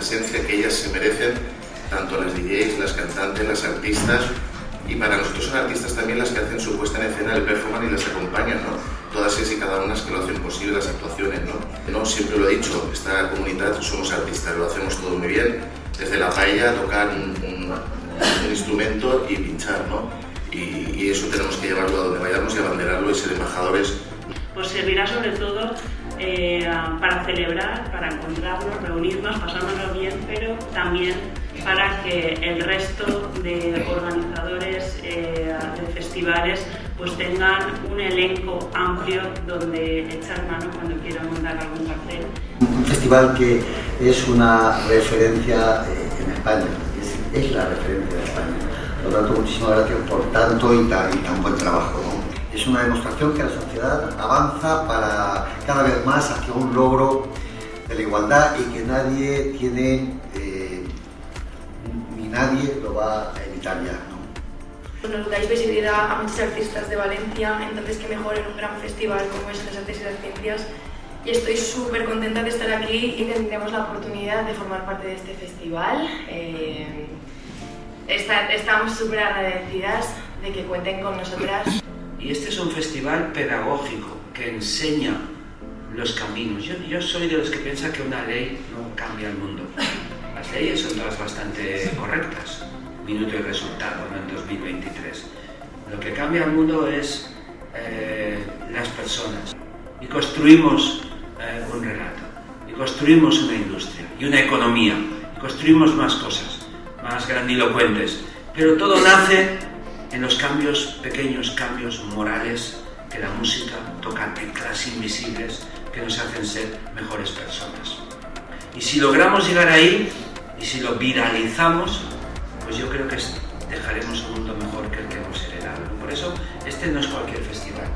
presencia que ellas se merecen, tanto las DJs, las cantantes, las artistas, y para nosotros son artistas también las que hacen su puesta en escena, el performance y las acompañan, ¿no? Todas ellas y cada una que lo hacen posible, las actuaciones, ¿no? Siempre lo he dicho, esta comunidad somos artistas, lo hacemos todo muy bien, desde la paella, tocar un instrumento y pinchar, ¿no? Y eso tenemos que llevarlo a donde vayamos y abanderarlo y ser embajadores. Pues servirá sobre todo para celebrar, para encontrarnos, reunirnos, pasárnoslo bien, pero también para que el resto de organizadores de festivales pues tengan un elenco amplio donde echar mano cuando quieran montar algún cartel. Un festival que es una referencia en España, es la referencia de España. Por lo tanto, muchísimas gracias por tanto y tan buen trabajo, ¿no? Es una demostración que la sociedad avanza para cada vez más hacia un logro de la igualdad y que nadie tiene, ni nadie lo va a evitar ya, ¿no? Nos dais visibilidad a muchos artistas de Valencia, entonces que mejor en un gran festival como es las Artes y las Ciencias. Y estoy súper contenta de estar aquí y que tendremos la oportunidad de formar parte de este festival. Estamos súper agradecidas de que cuenten con nosotras. Y este es un festival pedagógico que enseña los caminos. Yo soy de los que piensa que una ley no cambia el mundo. Las leyes son todas bastante correctas, minuto y resultado, ¿no? En 2023. Lo que cambia el mundo es las personas. Y construimos un relato, y construimos una industria, y una economía, y construimos más cosas, más grandilocuentes. Pero todo nace en los cambios, pequeños cambios morales que la música toca teclas invisibles que nos hacen ser mejores personas. Y si logramos llegar ahí, y si lo viralizamos, pues yo creo que dejaremos un mundo mejor que el que hemos heredado. Por eso, este no es cualquier festival.